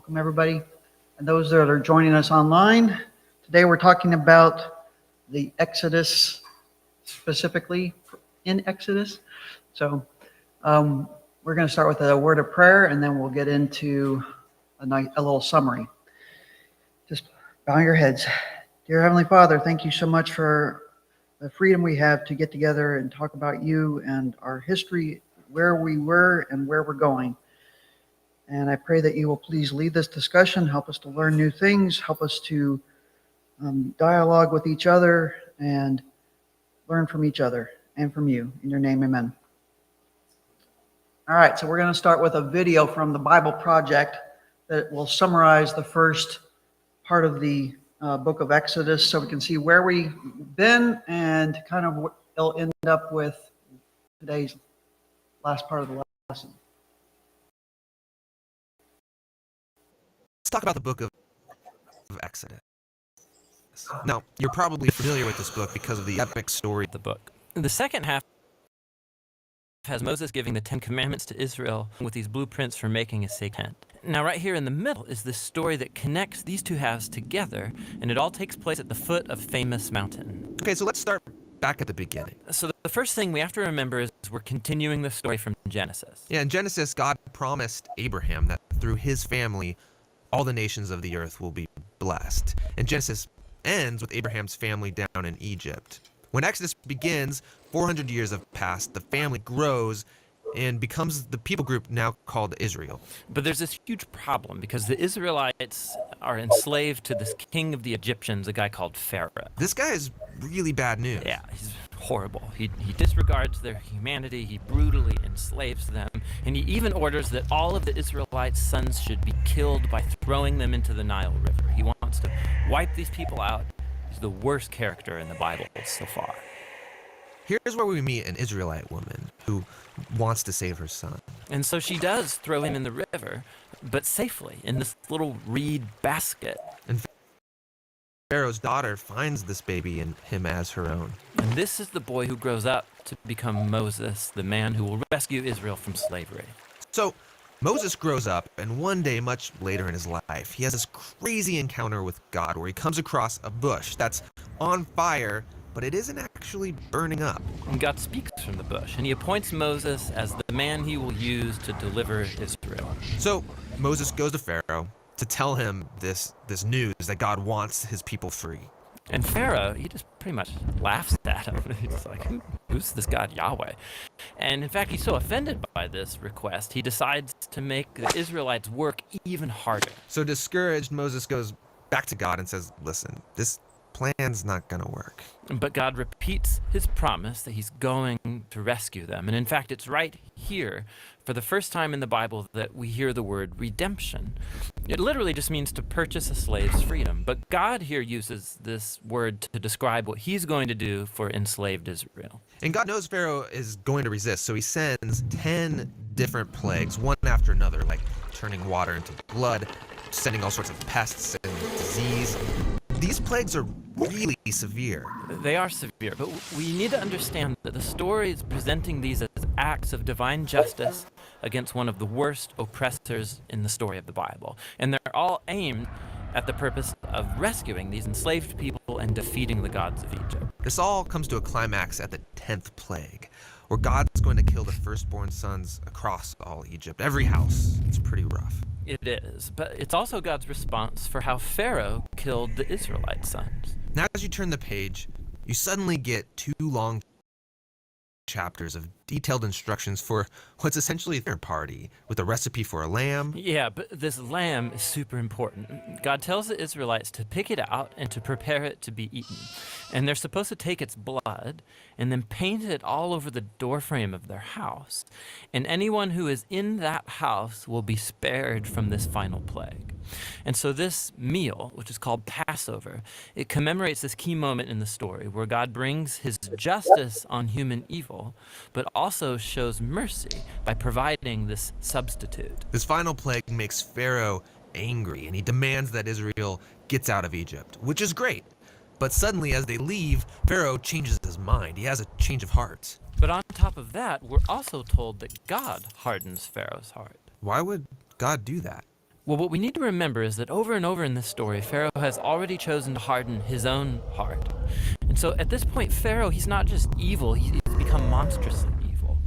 Welcome, everybody, and those that are joining us online. Today we're talking about the Exodus, specifically in Exodus. So we're going to start with a word of prayer, and then we'll get into a little summary. Just bow your heads. Dear Heavenly Father, thank you so much for the freedom we have to get together and talk about you and our history, where we were and where we're going. And I pray that you will please lead this discussion, help us to learn new things, help us to dialogue with each other and learn from each other and from you. In your name, amen. All right, so we're going to start with a video from the Bible Project that will summarize the first part of the book of Exodus so we can see where we've been and kind of what it'll end up with today's last part of the lesson. Let's talk about the book of Exodus. Now, you're probably familiar with this book because of the epic story of the book. The second half has Moses giving the 10 Commandments to Israel with these blueprints for making a sacred tent. Now, right here in the middle is this story that connects these two halves together, and it all takes place at the foot of famous mountain. Okay, so let's start back at the beginning. So the first thing we have to remember is we're continuing the story from Genesis. Yeah, in Genesis, God promised Abraham that through his family, all the nations of the earth will be blessed. And Genesis ends with Abraham's family down in Egypt. When Exodus begins, 400 years have passed, the family grows and becomes the people group now called Israel. But there's this huge problem because the Israelites are enslaved to this king of the Egyptians, a guy called Pharaoh. This guy is really bad news. Yeah, he's horrible. He disregards their humanity, he brutally enslaves them, and he even orders that all of the Israelites' sons should be killed by throwing them into the Nile River. He wants to wipe these people out. He's the worst character in the Bible so far. Here's where we meet an Israelite woman who wants to save her son. And so she does throw him in the river, but safely, in this little reed basket. And Pharaoh's daughter finds this baby and him as her own. And this is the boy who grows up to become Moses, the man who will rescue Israel from slavery. So Moses grows up, and one day, much later in his life, he has this crazy encounter with God where he comes across a bush that's on fire, but it isn't actually burning up. And God speaks from the bush, and he appoints Moses as the man he will use to deliver Israel. So Moses goes to Pharaoh to tell him this news that God wants his people free. And Pharaoh, he just pretty much laughs at him. He's like, who's this God Yahweh? And in fact, he's so offended by this request, he decides to make the Israelites work even harder. So discouraged, Moses goes back to God and says, listen, this plan's not going to work. But God repeats his promise that he's going to rescue them. And in fact, it's right here, for the first time in the Bible, that we hear the word redemption. It literally just means to purchase a slave's freedom. But God here uses this word to describe what he's going to do for enslaved Israel. And God knows Pharaoh is going to resist, so he sends 10 different plagues, one after another, like turning water into blood, sending all sorts of pests and disease. These plagues are really severe. They are severe, but we need to understand that the story is presenting these as acts of divine justice against one of the worst oppressors in the story of the Bible. And they're all aimed at the purpose of rescuing these enslaved people and defeating the gods of Egypt. This all comes to a climax at the 10th plague, where God's going to kill the firstborn sons across all Egypt, every house. It's pretty rough. It is, but it's also God's response for how Pharaoh killed the Israelite sons. Now, as you turn the page, you suddenly get 2 long chapters of detailed instructions for what's essentially a dinner party with a recipe for a lamb. Yeah, but this lamb is super important. God tells the Israelites to pick it out and to prepare it to be eaten. And they're supposed to take its blood and then paint it all over the doorframe of their house. And anyone who is in that house will be spared from this final plague. And so this meal, which is called Passover, it commemorates this key moment in the story where God brings his justice on human evil, but also shows mercy by providing this substitute. This final plague makes Pharaoh angry, and he demands that Israel gets out of Egypt, which is great. But suddenly, as they leave, Pharaoh changes his mind. He has a change of heart. But on top of that, we're also told that God hardens Pharaoh's heart. Why would God do that? Well, what we need to remember is that over and over in this story, Pharaoh has already chosen to harden his own heart. And so at this point, Pharaoh, he's not just evil, he's become monstrously evil.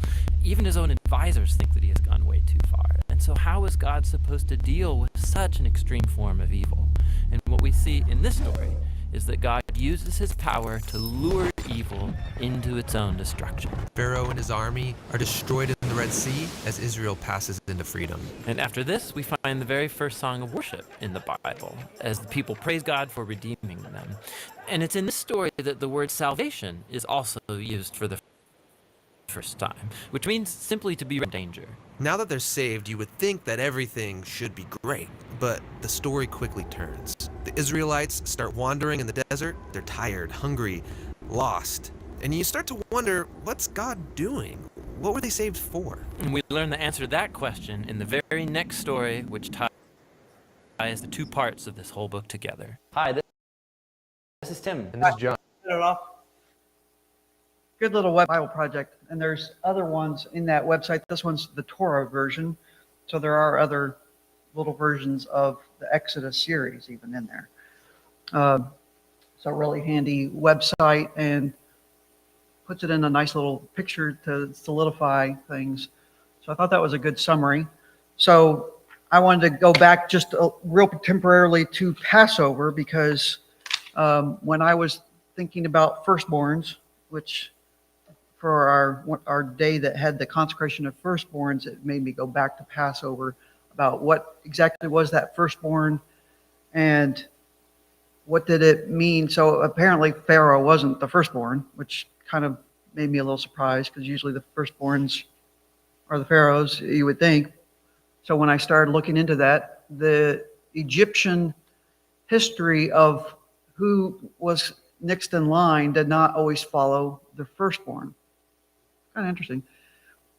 Even his own advisors think that he has gone way too far. And so how is God supposed to deal with such an extreme form of evil? And what we see in this story is that God uses his power to lure evil into its own destruction. Pharaoh and his army are destroyed in the Red Sea as Israel passes into freedom. And after this, we find the very first song of worship in the Bible, as the people praise God for redeeming them. And it's in this story that the word salvation is also used for the first time, which means simply to be in danger. Now that they're saved, you would think that everything should be great, but the story quickly turns. The Israelites start wandering in the desert. They're tired, hungry, lost. And you start to wonder, what's God doing? What were they saved for? And we learn the answer to that question in the very next story, which ties the two parts of this whole book together. Hi, this is Tim. And this is John. Set it off. Good little web Bible project, and there's other ones in that website. This one's the Torah version, so there are other little versions of the Exodus series even in there. It's a really handy website and puts it in a nice little picture to solidify things. So I thought that was a good summary. So I wanted to go back just real temporarily to Passover, because when I was thinking about firstborns, which for our day that had the consecration of firstborns, it made me go back to Passover about what exactly was that firstborn and what did it mean. So apparently Pharaoh wasn't the firstborn, which kind of made me a little surprised, because usually the firstborns are the pharaohs, you would think. So when I started looking into that, the Egyptian history of who was next in line did not always follow the firstborn. Kind of interesting.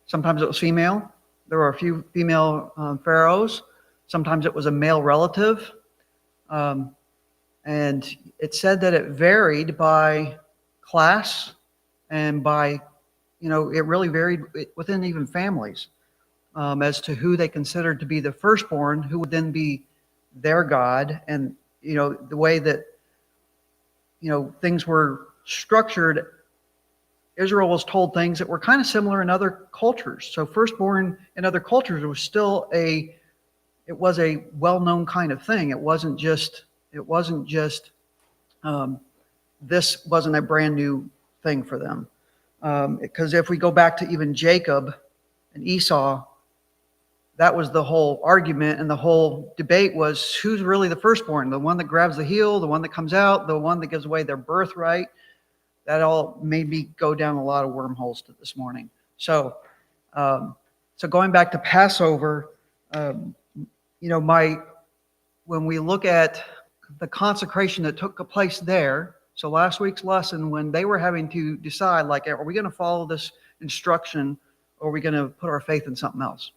Sometimes it was female. There were a few female pharaohs. Sometimes it was a male relative. And it said that it varied by class and by, it really varied within even families as to who they considered to be the firstborn, who would then be their god. And, the way that, things were structured, Israel was told things that were kind of similar in other cultures. So firstborn in other cultures was still it was a well-known kind of thing. It wasn't just this wasn't a brand new thing for them. Because if we go back to even Jacob and Esau, that was the whole argument, and the whole debate was who's really the firstborn, the one that grabs the heel, the one that comes out, the one that gives away their birthright. That all made me go down a lot of wormholes to this morning. So going back to Passover, when we look at the consecration that took place there, so last week's lesson, when they were having to decide, like, are we going to follow this instruction, or are we going to put our faith in something else?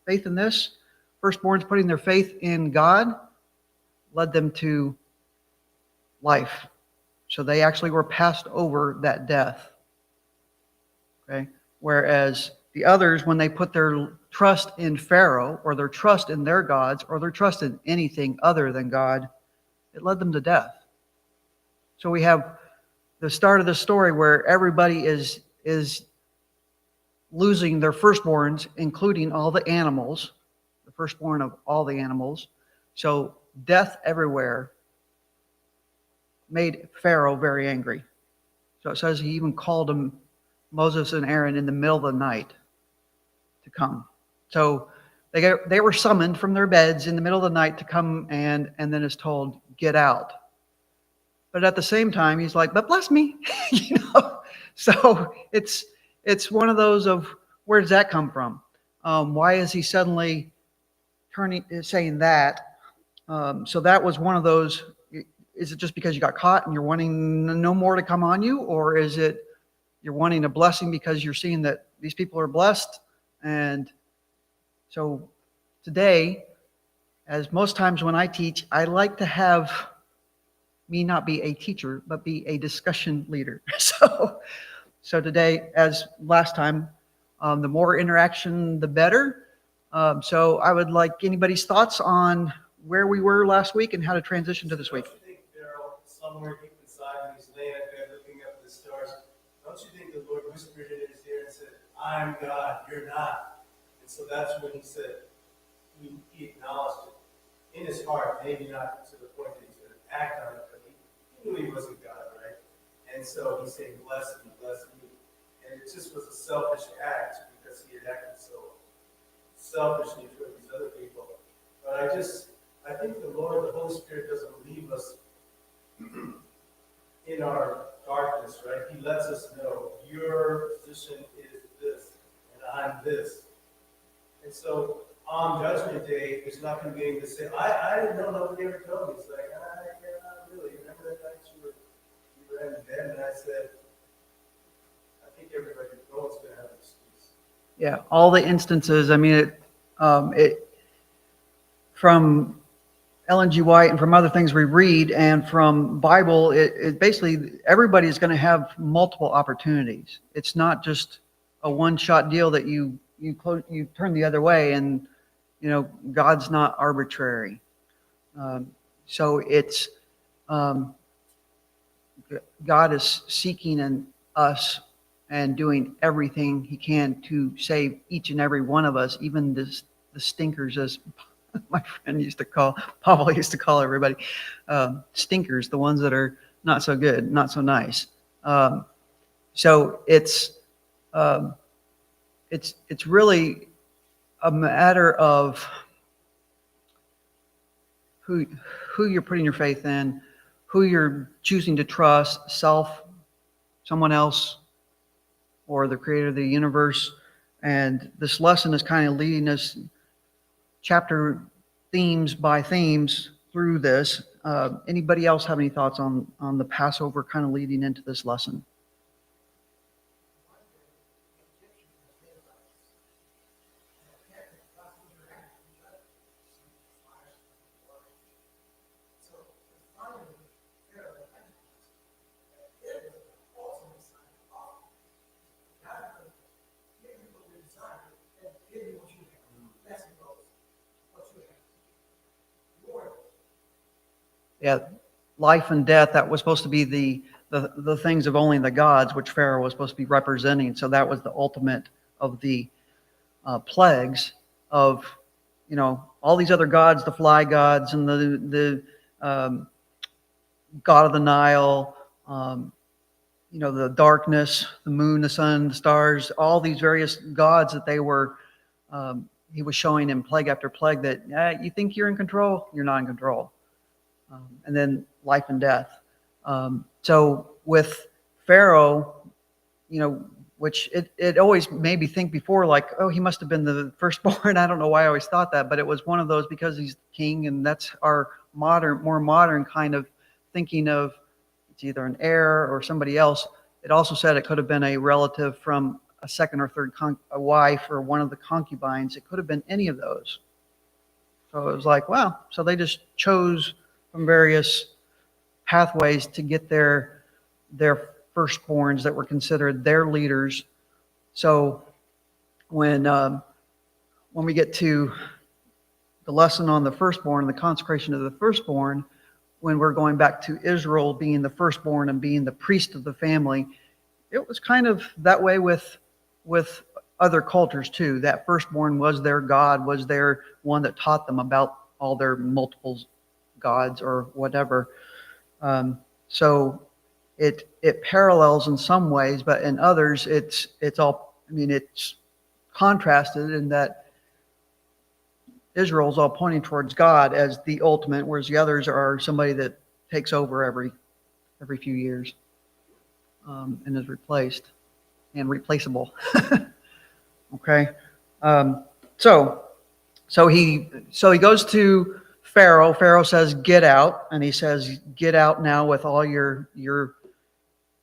Faith in this, firstborns putting their faith in God, led them to life. So they actually were passed over that death. Okay? Whereas the others, when they put their trust in Pharaoh, or their trust in their gods, or their trust in anything other than God, it led them to death. So we have the start of the story where everybody is losing their firstborns, including all the animals, the firstborn of all the animals. So death everywhere made Pharaoh very angry. So it says he even called them, Moses and Aaron, in the middle of the night to come. So they were summoned from their beds in the middle of the night to come, and then is told, get out. But at the same time, he's like, but bless me. So it's one of those of, where does that come from? Why is he suddenly saying that? So that was one of those. Is it just because you got caught and you're wanting no more to come on you? Or is it you're wanting a blessing because you're seeing that these people are blessed? And so today, as most times when I teach, I like to have me not be a teacher, but be a discussion leader. So today, as last time, the more interaction, the better. So I would like anybody's thoughts on where we were last week and how to transition to this week. Don't you think Pharaoh, somewhere deep inside when he's laying at bed looking up at the stars, don't you think the Lord whispered in his ear and said, I'm God, you're not? And so that's when he said, he acknowledged it in his heart, maybe not to the point that he's going to act on it, but he knew he wasn't God, right? And so he's saying, bless me, and it just was a selfish act because he had acted so selfishly toward these other people. But I think the Lord, the Holy Spirit doesn't leave us in our darkness, right? He lets us know your position is this, and I'm this. And so on Judgment Day, there's not going to be anything to say, I didn't know, nobody ever told me. It's like, yeah, not really. Remember that night you were in bed and I said, I think everybody knows going to have an excuse. Yeah, all the instances. I mean, it from Ellen G. White and from other things we read and from Bible, it basically everybody's going to have multiple opportunities. It's not just a one-shot deal that you turn the other way, and God's not arbitrary. So it's God is seeking in us and doing everything He can to save each and every one of us, even the stinkers, as my friend Pavel used to call everybody, stinkers, the ones that are not so good, not so nice. So it's really a matter of who you're putting your faith in, who you're choosing to trust, self, someone else, or the creator of the universe. And this lesson is kind of leading us chapter themes by themes through this. Anybody else have any thoughts on the Passover kind of leading into this lesson? Yeah, life and death, that was supposed to be the things of only the gods, which Pharaoh was supposed to be representing. So that was the ultimate of the plagues of, all these other gods, the fly gods and the god of the Nile, the darkness, the moon, the sun, the stars, all these various gods that they were, he was showing in plague after plague that you think you're in control, you're not in control. And then life and death. So with Pharaoh, which it always made me think before, like, oh, he must have been the firstborn. I don't know why I always thought that, but it was one of those because he's king, and that's our more modern kind of thinking of it's either an heir or somebody else. It also said it could have been a relative from a second or third a wife or one of the concubines. It could have been any of those. So it was like, wow. So they just chose from various pathways to get their firstborns that were considered their leaders. So when we get to the lesson on the firstborn, the consecration of the firstborn, when we're going back to Israel being the firstborn and being the priest of the family, it was kind of that way with other cultures too. That firstborn was their God, was their one that taught them about all their multiple gods or whatever. So it parallels in some ways, but in others it's contrasted in that Israel's all pointing towards God as the ultimate, whereas the others are somebody that takes over every few years and is replaced and replaceable. Okay, so he goes to Pharaoh. Pharaoh says, "Get out," and he says, "Get out now with all your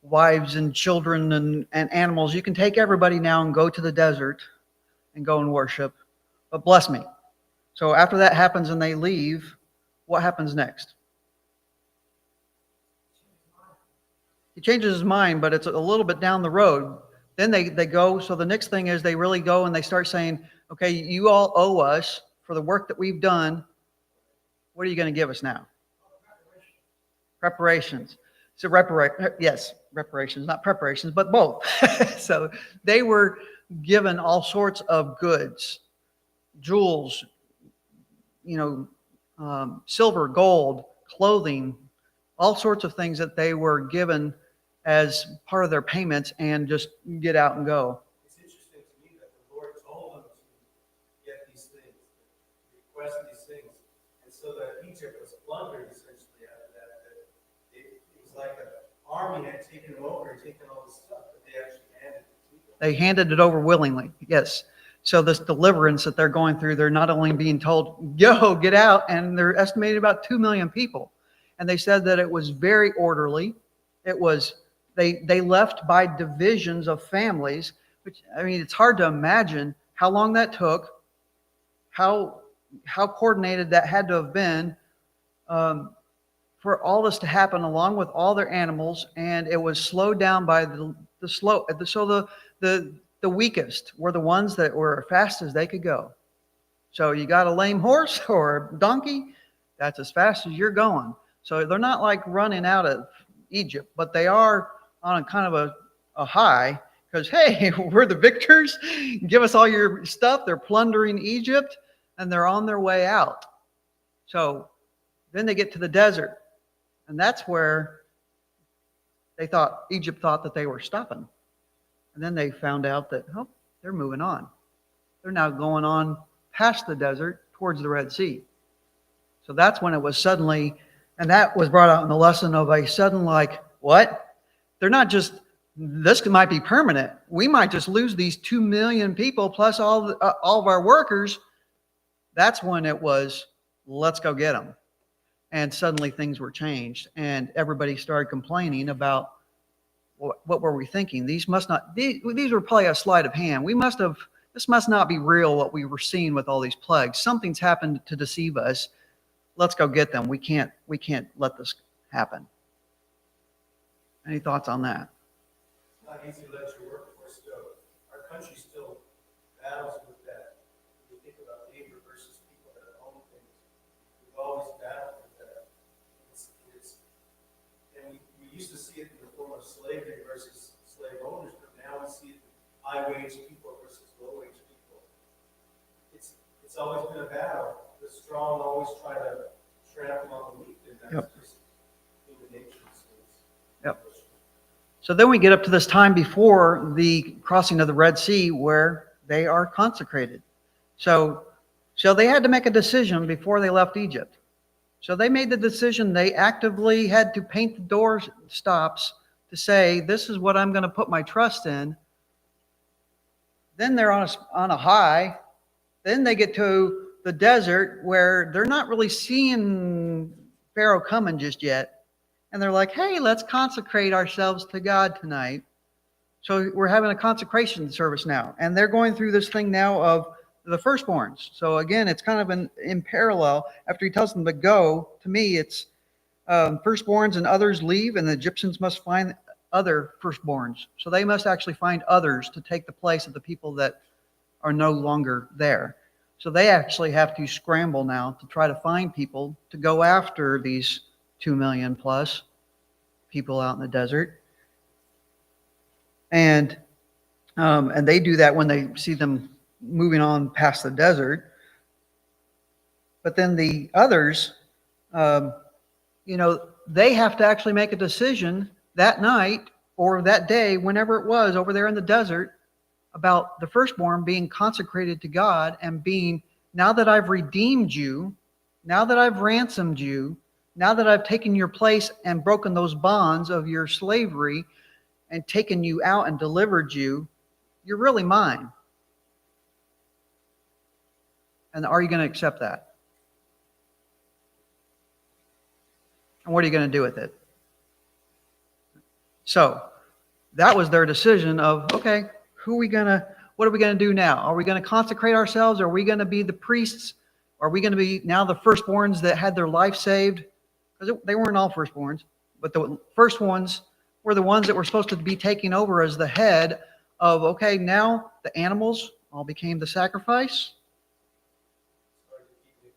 wives and children and animals. You can take everybody now and go to the desert and go and worship, but bless me." So after that happens and they leave, what happens next? He changes his mind, but it's a little bit down the road. Then they go. So the next thing is they really go and they start saying, okay, you all owe us for the work that we've done. What are you going to give us now? Reparations. So reparations, not preparations, but both. So they were given all sorts of goods, jewels, silver, gold, clothing, all sorts of things that they were given as part of their payments, and just get out and go. It's interesting to me that the Lord told them to get these things, request these things, and so that Egypt was plundered essentially out of that. It was like an army had taken over and taken all this stuff, but they actually handed it to them. They handed it over willingly, yes. So this deliverance that they're going through, they're not only being told, yo, get out, and they're estimated about 2 million people. And they said that it was very orderly. It was, they left by divisions of families, which, I mean, it's hard to imagine how long that took, how coordinated that had to have been, for all this to happen along with all their animals. And it was slowed down by the weakest were the ones that were as fast as they could go. So you got a lame horse or a donkey, that's as fast as you're going. So they're not like running out of Egypt, but they are on a kind of a high, because, hey, we're the victors. Give us all your stuff. They're plundering Egypt, and they're on their way out. So then they get to the desert, and that's where Egypt thought that they were stopping. And then they found out that, oh, they're moving on. They're now going on past the desert towards the Red Sea. So that's when it was suddenly, and that was brought out in the lesson of a sudden, like, what? They're not just, this might be permanent. We might just lose these 2 million people plus all of our workers. That's when it was, let's go get them. And suddenly things were changed, and everybody started complaining about, what were we thinking? These were probably a sleight of hand. This must not be real, what we were seeing with all these plagues. Something's happened to deceive us. Let's go get them. We can't let this happen. Any thoughts on that? It's not easy to let your workforce go. Our country still battles with that. When you think about labor versus people that own things, we've always battled with that. And we used to see it in the form of slavery versus slave owners, but now we see it in high-wage people versus low-wage people. It's always been a battle. The strong always try to trample on the weak, and that's just human nature. Yep. So then we get up to this time before the crossing of the Red Sea, where they are consecrated. So they had to make a decision before they left Egypt. So they made the decision. They actively had to paint the door stops to say, this is what I'm going to put my trust in. Then they're on a high. Then they get to the desert, where they're not really seeing Pharaoh coming just yet. And they're like, hey, let's consecrate ourselves to God tonight. So we're having a consecration service now. And they're going through this thing now of the firstborns. So again, it's kind of in parallel. After he tells them to go, to me, it's firstborns and others leave, and the Egyptians must find other firstborns. So they must actually find others to take the place of the people that are no longer there. So they actually have to scramble now to try to find people to go after these 2 million plus people out in the desert. And they do that when they see them moving on past the desert. But then the others, they have to actually make a decision that night or that day, whenever it was, over there in the desert, about the firstborn being consecrated to God and being, now that I've redeemed you, now that I've ransomed you, now that I've taken your place and broken those bonds of your slavery and taken you out and delivered you, you're really mine. And are you going to accept that? And what are you going to do with it? So that was their decision of, okay, what are we going to do now? Are we going to consecrate ourselves? Are we going to be the priests? Are we going to be now the firstborns that had their life saved? Because they weren't all firstborns, but the first ones were the ones that were supposed to be taking over as the head of, okay, now the animals all became the sacrifice.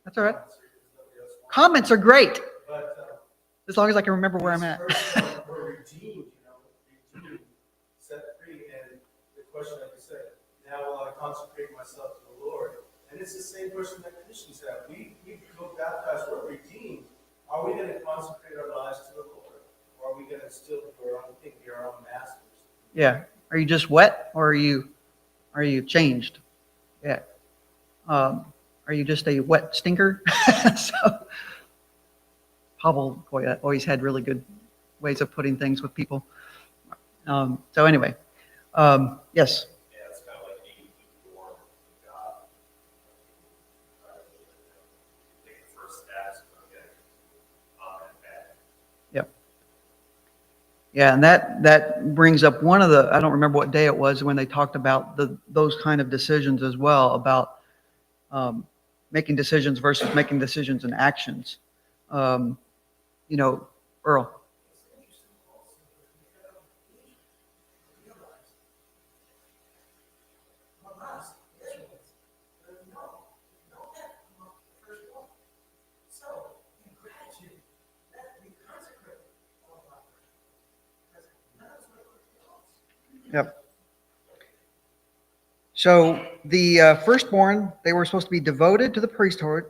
That's all right. Comments are great, as long as I can remember where I'm at. We're redeemed, redeemed, set free, and the question, like you said, now will I consecrate myself to the Lord? And it's the same question that Christians have. We go baptized, we're redeemed. Are we going to consecrate our lives to the Lord? Or are we going to still do our own thing, be our own masters? Yeah. Are you just wet, or are you changed? Yeah. Are you just a wet stinker? So, Pavel always had really good ways of putting things with people. So anyway, yes. Yeah, it's kind of like being born from God. Take the first steps, okay, and back. Yep. Yeah, and that brings up one of the, I don't remember what day it was when they talked about those kind of decisions as well, about making decisions versus making decisions and actions. Earl. Yep. So the firstborn, they were supposed to be devoted to the priesthood.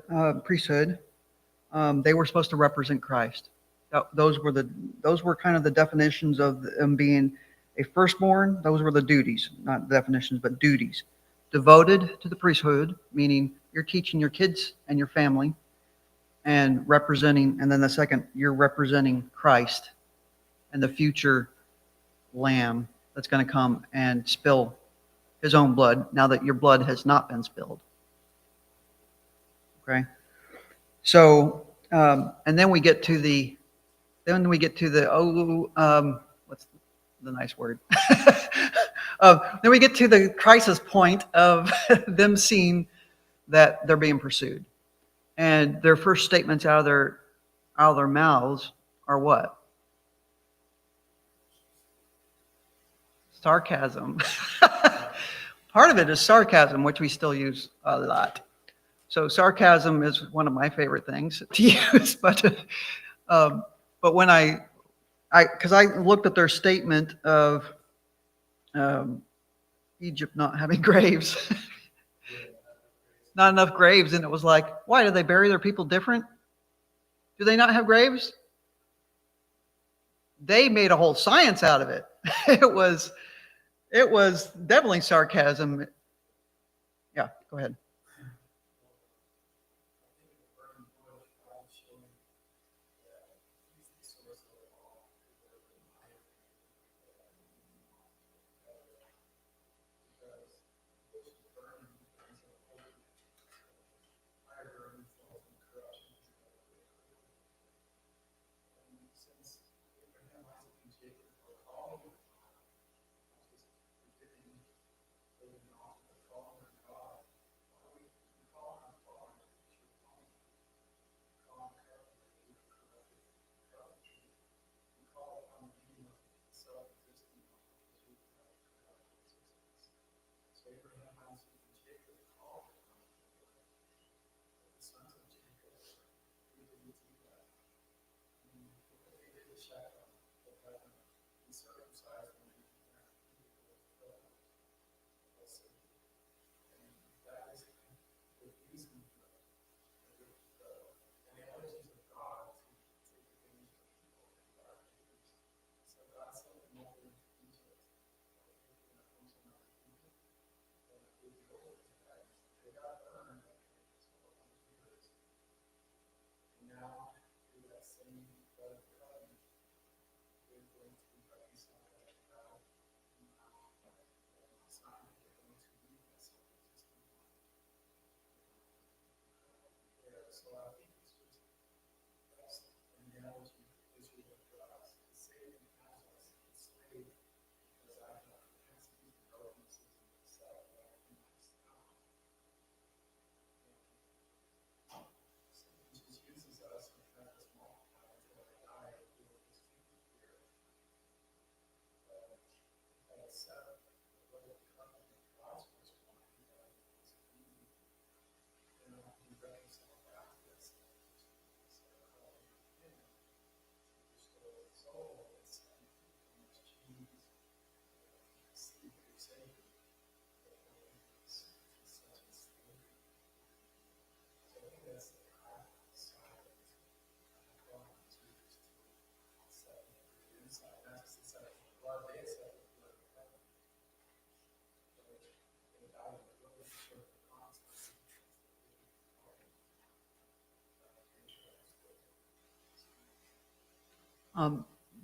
They were supposed to represent Christ. Those were kind of the definitions of them being a firstborn. Those were the duties, not definitions, but duties. Devoted to the priesthood, meaning you're teaching your kids and your family, and then the second, you're representing Christ and the future Lamb that's going to come and spill his own blood now that your blood has not been spilled. Okay? So, and then we get to the what's the nice word? Then we get to the crisis point of them seeing that they're being pursued, and their first statements out of their mouths are what? Sarcasm. Part of it is sarcasm, which we still use a lot. So sarcasm is one of my favorite things to use, but when because I looked at their statement of Egypt not having graves, not enough graves, and it was like, why do they bury their people different? Do they not have graves? They made a whole science out of it. It was definitely sarcasm. Yeah, go ahead.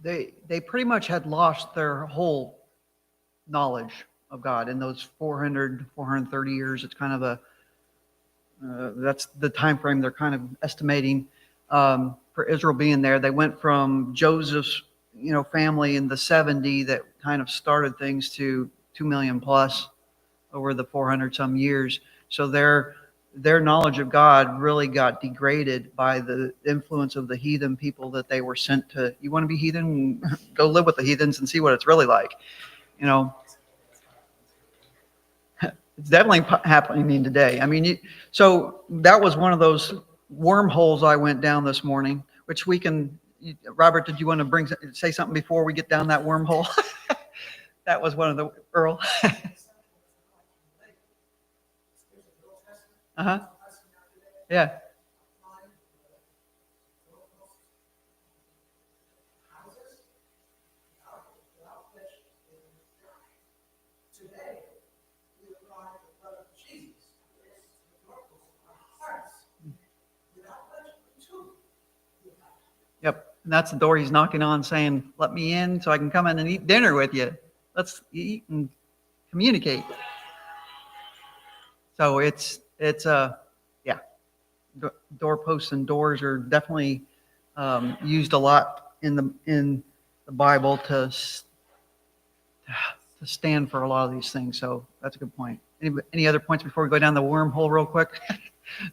They pretty much had lost their whole knowledge of God in those 430 years. It's kind of that's the time frame they're kind of estimating for Israel being there. They went from Joseph's family in the 70 that kind of started things to 2 million plus over the 400 some years. So their knowledge of God really got degraded by the influence of the heathen people that they were sent to. You want to be heathen? Go live with the heathens and see what it's really like. It's definitely happening today. I mean, so that was one of those wormholes I went down this morning, which we can. Robert, did you want to say something before we get down that wormhole? That was one of the Earl. Uh-huh. Yeah. Yep. And that's the door he's knocking on, saying, let me in so I can come in and eat dinner with you. Let's eat and communicate. So it's yeah. Doorposts and doors are definitely used a lot in the Bible to stand for a lot of these things. So that's a good point. Any other points before we go down the wormhole real quick?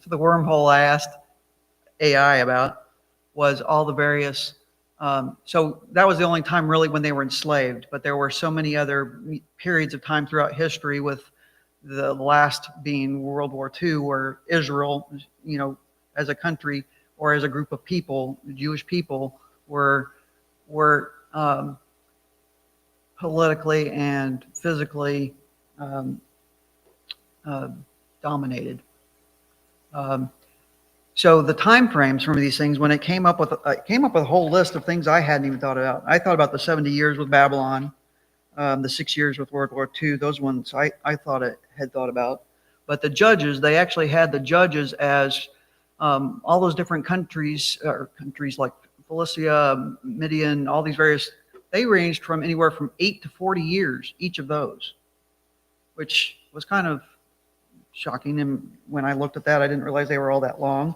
So the wormhole I asked AI about was all the various. So that was the only time really when they were enslaved, but there were so many other periods of time throughout history, with the last being World War II, where Israel, as a country or as a group of people, Jewish people, were politically and physically dominated. So the time frames from these things, when it came up with a whole list of things I hadn't even thought about. I thought about the 70 years with Babylon, the 6 years with World War II. Those ones I had thought about. But the judges, they actually had the judges as all those different countries like Philistia, Midian, all these various. They ranged from anywhere from 8 to 40 years, each of those, which was kind of shocking. And when I looked at that, I didn't realize they were all that long.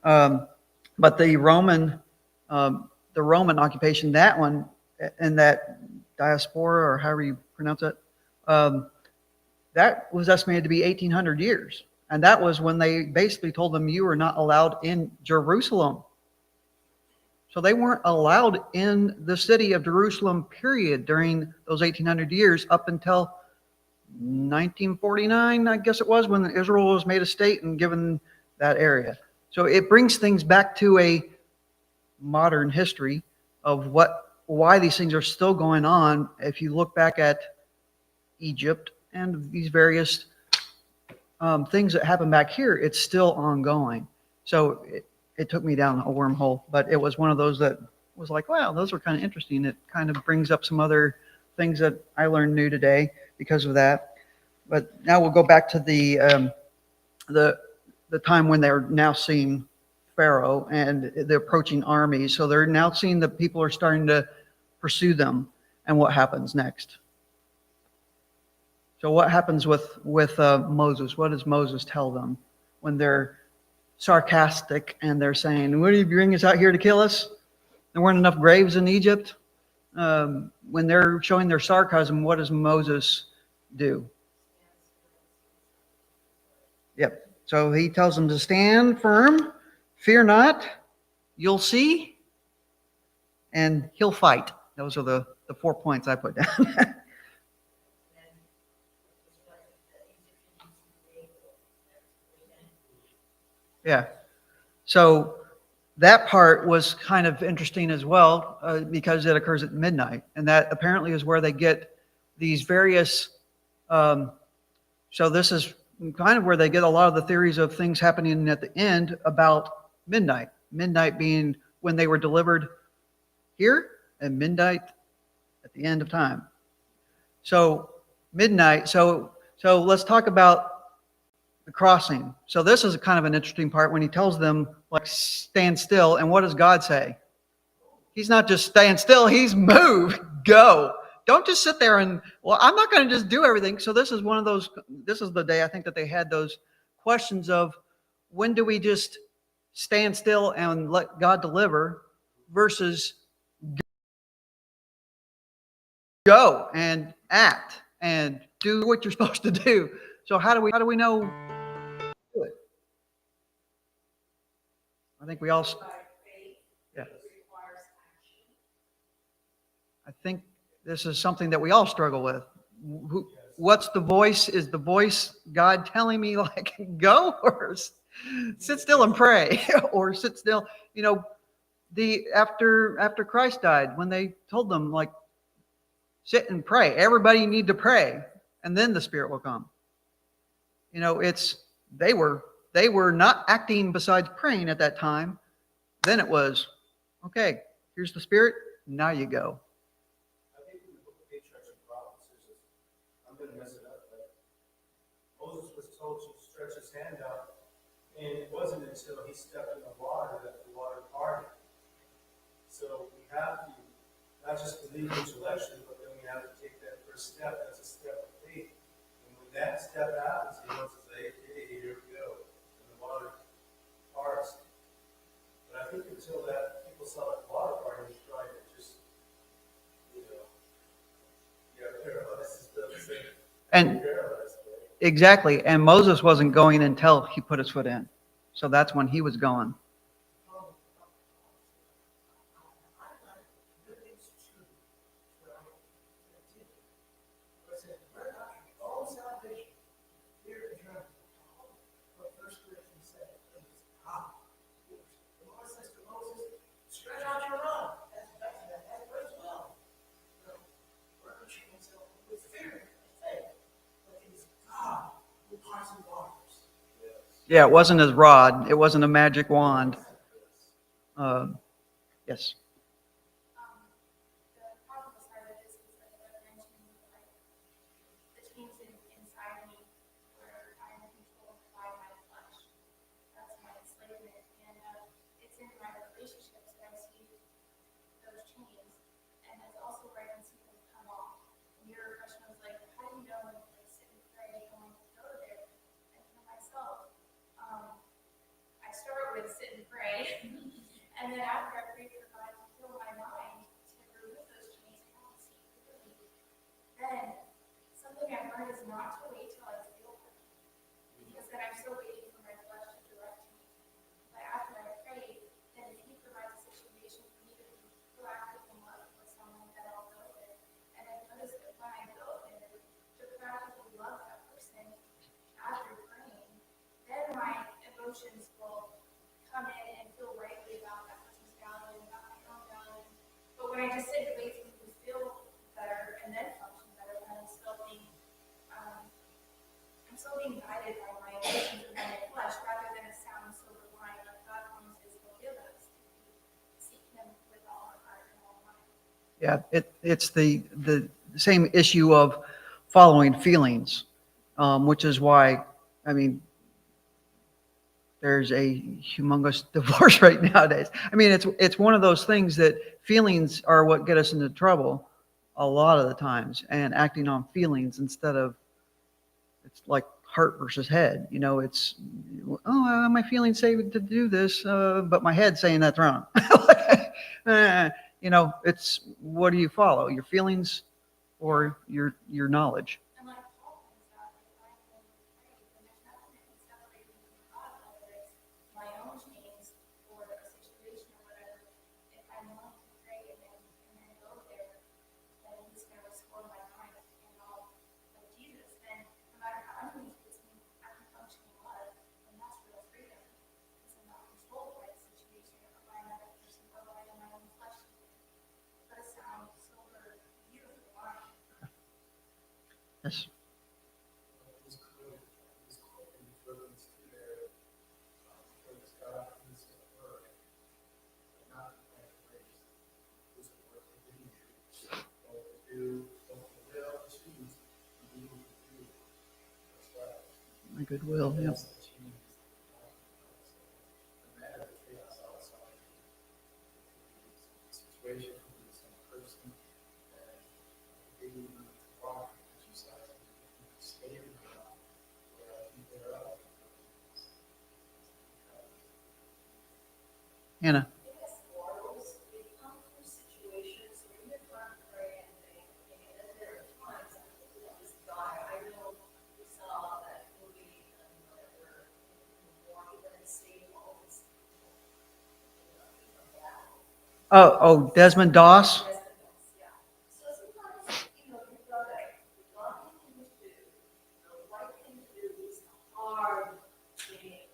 But the Roman occupation, that one, and that diaspora, or however you pronounce it, that was estimated to be 1,800 years. And that was when they basically told them you were not allowed in Jerusalem. So they weren't allowed in the city of Jerusalem, period, during those 1,800 years up until 1949, I guess it was, when Israel was made a state and given that area. So it brings things back to a modern history of why these things are still going on. If you look back at Egypt and these various things that happen back here, it's still ongoing. So it took me down a wormhole, but it was one of those that was like, wow, those were kind of interesting. It kind of brings up some other things that I learned new today because of that. But now we'll go back to the time when they're now seeing Pharaoh and the approaching armies. So they're now seeing the people are starting to pursue them, and what happens next. So what happens with Moses? What does Moses tell them when they're sarcastic and they're saying, "What are you bringing us out here to kill us? There weren't enough graves in Egypt." When they're showing their sarcasm, what does Moses do? Yep. So he tells them to stand firm, fear not, you'll see, and he'll fight. Those are the 4 points I put down. Yeah. So that part was kind of interesting as well, because it occurs at midnight. And that apparently is where they get these various... so this is kind of where they get a lot of the theories of things happening at the end about midnight. Midnight being when they were delivered here, and midnight at the end of time. So midnight. So let's talk about the crossing. So this is kind of an interesting part when he tells them, like, stand still. And what does God say? He's not just staying still. He's move, go. Don't just sit there and, well, I'm not going to just do everything. So this is one of those, this is the day I think that they had those questions of when do we just stand still and let God deliver versus go and act and do what you're supposed to do. So how do we know do it? I think we all, yeah. I think this is something that we all struggle with. What's the voice? Is the voice God telling me like go or sit still and pray or sit still? You know, after Christ died, when they told them like sit and pray, everybody need to pray, and then the Spirit will come. You know, they were not acting besides praying at that time. Then it was, okay, here's the Spirit. Now you go. I think in the book of Patriarchs and Prophets, I'm going to mess it up, but Moses was told to stretch his hand out, and it wasn't until he stepped in the water that the water parted. So we have to not just believe intellectually, but then we have to take that first step. That's a step of faith. And when that step happens, he wants to say, hey, here we go. And the water parts. But I think until that, people saw that water parting, they tried to just, paralyzed. And exactly. And Moses wasn't going until he put his foot in. So that's when he was going. Yeah, it wasn't his rod. It wasn't a magic wand. Yes. And then after I prayed for God to fill my mind to remove those chains and help me see clearly, then something I've learned is not to wait till I feel it. Because then I'm still waiting for my flesh to direct me. But after I pray, then if He provides a situation for me to be proactive and love for someone, that I'll go there. And I've noticed that when I go there, to proactively love that person after praying, then my emotions will come in and feel rightly about that person's value and about my own value. But when I just sit and wait for me to feel better and then function better, then I'm still being guided by my emotions and by my flesh rather than a sound silver line like God promises He'll give us. Seek Him with all our heart and all mind. Yeah, it's the same issue of following feelings, which is why, I mean, there's a humongous divorce right nowadays. I mean, it's one of those things that feelings are what get us into trouble a lot of the times, and acting on feelings instead of, it's like heart versus head. You know, it's, my feelings say to do this, but my head's saying that's wrong. You know, it's, what do you follow? Your feelings or your knowledge? And like Paul points out, if I can pray, then there's nothing that can separate me from God, whether it's my own chains or a situation or whatever. If I'm willing to pray and then go there, then He's going to restore my mind and all of Jesus. Then no matter how enemies gets me, I can function in love, and that's real freedom. Because I'm not controlled by the situation or by another person or by my own flesh. But it sounds silver, beautiful line. Yes. My goodwill, yeah. concentration from the same person, and maybe you need to walk exercise, you can stay around where I think they're up. Hannah. Yes, mortals, we come through situations where you're trying to pray and think, and there are times I think about this guy. I know we saw that movie and whatever in the morning when it saved all these people. From that. Desmond Doss. Yeah. So sometimes, you've got the God thing to do, the right thing to do is the hard thing.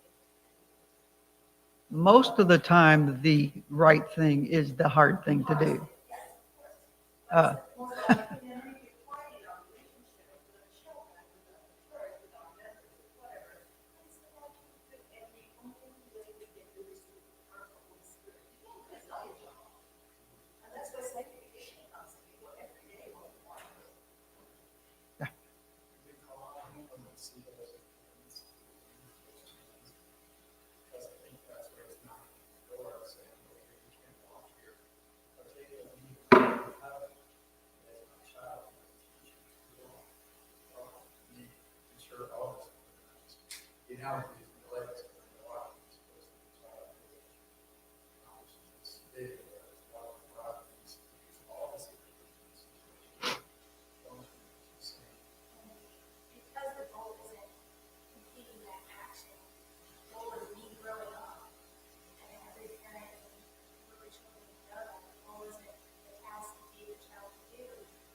Most of the time, the right thing is the hard thing to do. Uh, Because I think that's where it's knocking on the door, saying, okay, you can't walk here. But take a leave of heaven as my child, and teach you to walk. Me, I'm sure all of us. You have these legs when you're walking, you're supposed to be child. It's big, as well as God, these all the situations. Don't you say, Because the goal isn't completing that action, the goal is me growing up. And every parent and every children know that the goal isn't the task to give the child to do.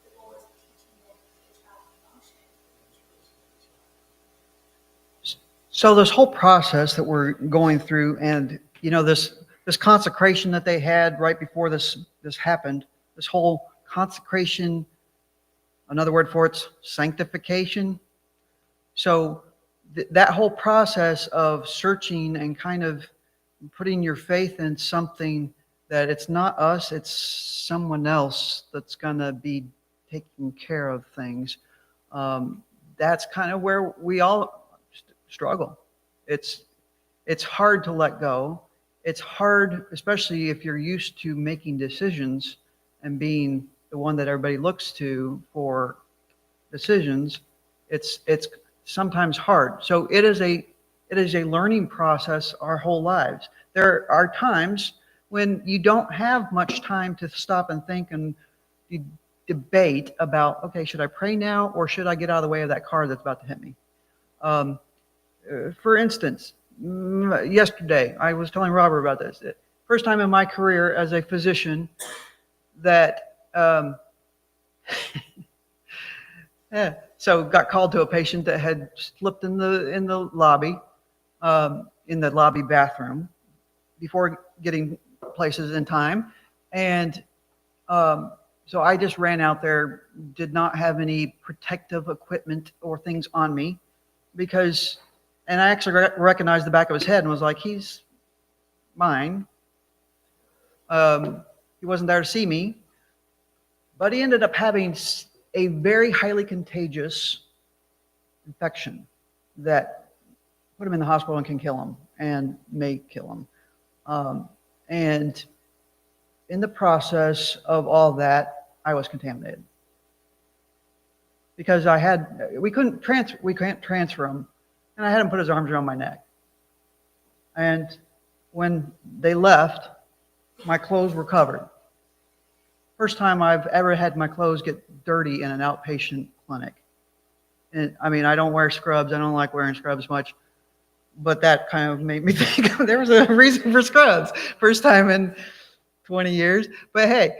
The goal is teaching them the child to function. So this whole process that we're going through, and this consecration that they had right before this happened, this whole consecration, another word for it's sanctification. So that whole process of searching and kind of putting your faith in something that it's not us, it's someone else that's going to be taking care of things. That's kind of where we all struggle. It's hard to let go. It's hard, especially if you're used to making decisions and being the one that everybody looks to for decisions. It's sometimes hard. So it is a learning process our whole lives. There are times when you don't have much time to stop and think and debate about, okay, should I pray now or should I get out of the way of that car that's about to hit me? For instance, yesterday, I was telling Robert about this. First time in my career as a physician that, so got called to a patient that had slipped in the lobby bathroom before getting places in time. And so I just ran out there, did not have any protective equipment or things on me and I actually recognized the back of his head and was like, he's mine. He wasn't there to see me, but he ended up having a very highly contagious infection that put him in the hospital and can kill him and may kill him. And in the process of all that, I was contaminated because we can't transfer him, and I had him put his arms around my neck. And when they left, my clothes were covered. First time I've ever had my clothes get dirty in an outpatient clinic. And I mean, I don't wear scrubs. I don't like wearing scrubs much, but that kind of made me think there was a reason for scrubs. First time in 20 years. But hey,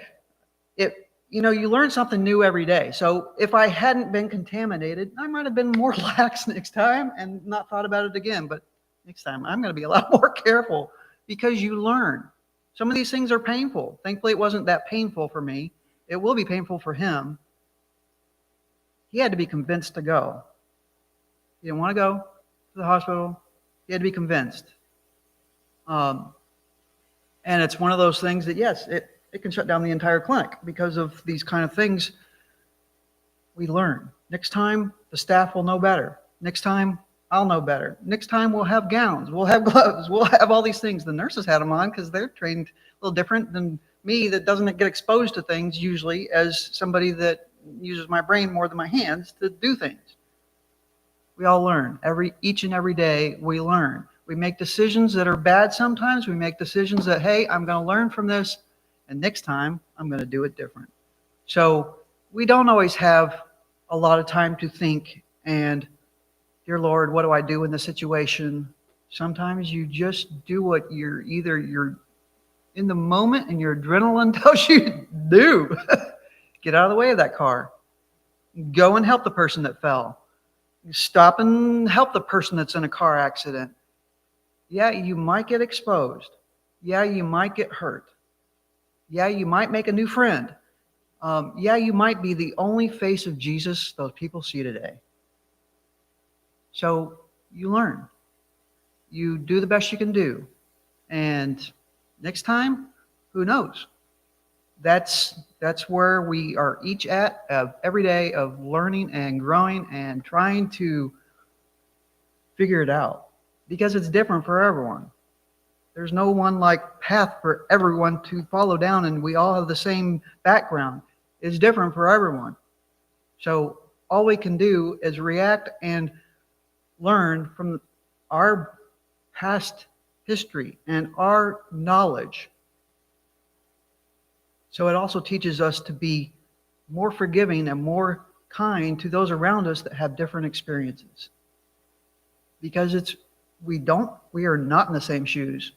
you learn something new every day. So if I hadn't been contaminated, I might have been more lax next time and not thought about it again. But next time I'm going to be a lot more careful because you learn. Some of these things are painful. Thankfully, it wasn't that painful for me. It will be painful for him. He had to be convinced to go. He didn't want to go to the hospital. He had to be convinced. And it's one of those things that, yes, it can shut down the entire clinic because of these kind of things we learn. Next time, the staff will know better. Next time, I'll know better. Next time we'll have gowns, we'll have gloves, we'll have all these things. The nurses had them on because they're trained a little different than me that doesn't get exposed to things usually as somebody that uses my brain more than my hands to do things. We all learn. Each and every day we learn. We make decisions that are bad sometimes. We make decisions that, hey, I'm going to learn from this, and next time I'm going to do it different. So we don't always have a lot of time to think and, dear Lord, what do I do in this situation? Sometimes you just do what you're in the moment and your adrenaline tells you to do. Get out of the way of that car. Go and help the person that fell. Stop and help the person that's in a car accident. Yeah, you might get exposed. Yeah, you might get hurt. Yeah, you might make a new friend. Yeah, you might be the only face of Jesus those people see today. So you learn. You do the best you can do. And next time, who knows? That's where we are each at every day of learning and growing and trying to figure it out because it's different for everyone. There's no one like path for everyone to follow down, and we all have the same background. It's different for everyone. So all we can do is react and learn from our past history and our knowledge. So it also teaches us to be more forgiving and more kind to those around us that have different experiences. Because we are not in the same shoes.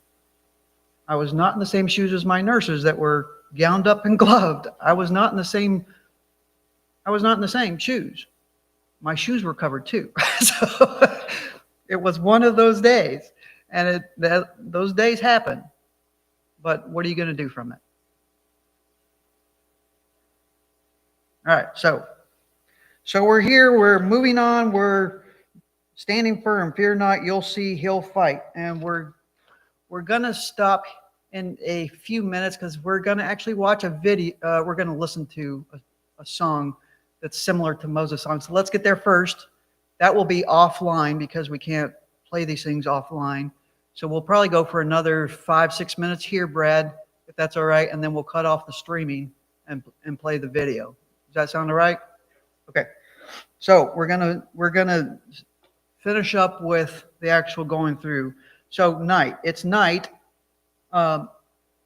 I was not in the same shoes as my nurses that were gowned up and gloved. I was not in the same shoes. My shoes were covered too. So it was one of those days. And those days happen. But what are you going to do from it? All right, so we're here, we're moving on, we're standing firm, fear not, you'll see, he'll fight. And we're going to stop in a few minutes because we're going to actually watch a video, we're going to listen to a song that's similar to Moses' song. So let's get there first. That will be offline because we can't play these things offline. So we'll probably go for another 5-6 minutes here, Brad, if that's all right, and then we'll cut off the streaming and play the video. Does that sound all right? Okay. So we're gonna finish up with the actual going through. So night. It's night, and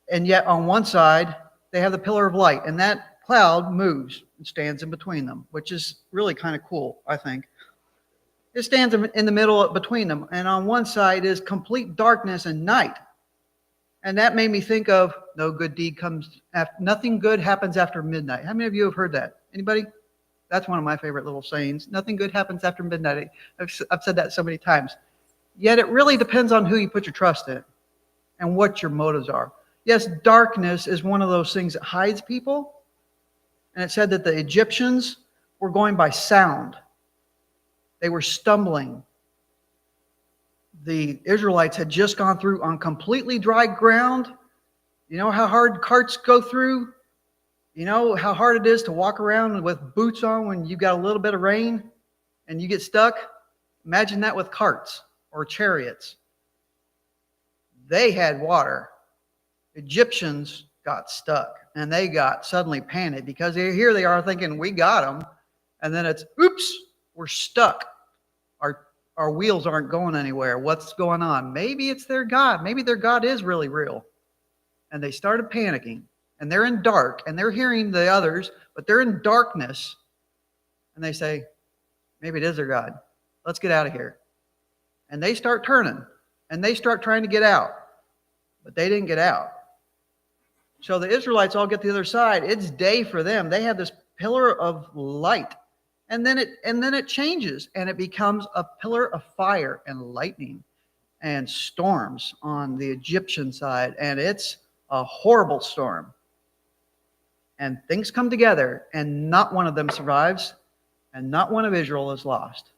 yet on one side they have the pillar of light, and that cloud moves and stands in between them, which is really kind of cool, I think. It stands in the middle between them, and on one side is complete darkness and night. And that made me think of nothing good happens after midnight. How many of you have heard that? Anybody? That's one of my favorite little sayings. Nothing good happens after midnight. I've said that so many times. Yet it really depends on who you put your trust in and what your motives are. Yes, darkness is one of those things that hides people. And it said that the Egyptians were going by sound. They were stumbling. The Israelites had just gone through on completely dry ground. You know how hard carts go through? You know how hard it is to walk around with boots on when you got a little bit of rain and you get stuck? Imagine that with carts or chariots. They had water. Egyptians got stuck and they got suddenly panicked because here they are thinking, we got them. And then it's, oops, we're stuck. Our wheels aren't going anywhere. What's going on? Maybe it's their God. Maybe their God is really real. And they started panicking. And they're in dark. And they're hearing the others, but they're in darkness. And they say, maybe it is their God. Let's get out of here. And they start turning. And they start trying to get out. But they didn't get out. So the Israelites all get to the other side. It's day for them. They have this pillar of light. And then it changes and it becomes a pillar of fire and lightning and storms on the Egyptian side. And it's a horrible storm. And things come together and not one of them survives and not one of Israel is lost.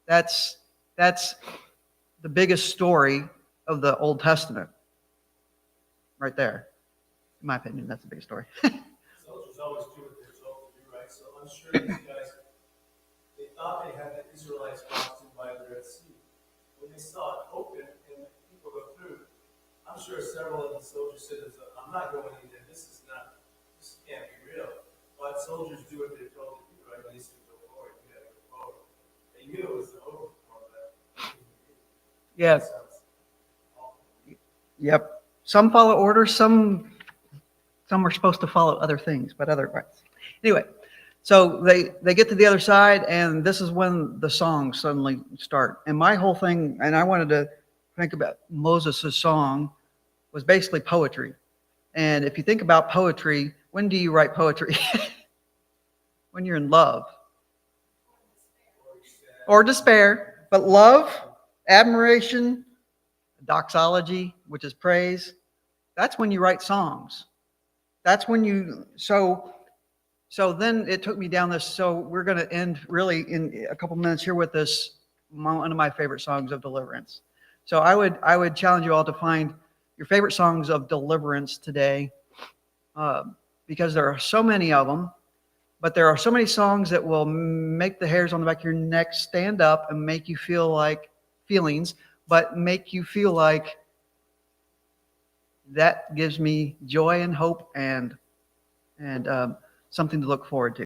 That's the biggest story of the Old Testament. Right there. In my opinion, that's the biggest story. Soldiers always do what they're told to do, right? So I'm sure these guys, they thought they had the Israelites lost, and by by the Red Sea. When they saw it open and people go through, I'm sure several of the soldiers said, I'm not going in there. This can't be real. But soldiers do what they're told to do, right? They say, go forward, you gotta go forward. They knew it was over for that. Yeah. Yep. Some follow orders, some are supposed to follow other things, but otherwise. Anyway, so they get to the other side, and this is when the songs suddenly start. And my whole thing, and I wanted to think about Moses' song, was basically poetry. And if you think about poetry, when do you write poetry? When you're in love. Or despair. But love, admiration, doxology, which is praise, that's when you write songs. That's when you, so then it took me down this, so we're going to end really in a couple minutes here with this, one of my favorite songs of deliverance. So I would challenge you all to find your favorite songs of deliverance today, because there are so many of them, but there are so many songs that will make the hairs on the back of your neck stand up and make you feel like feelings, but make you feel like that gives me joy and hope and something to look forward to.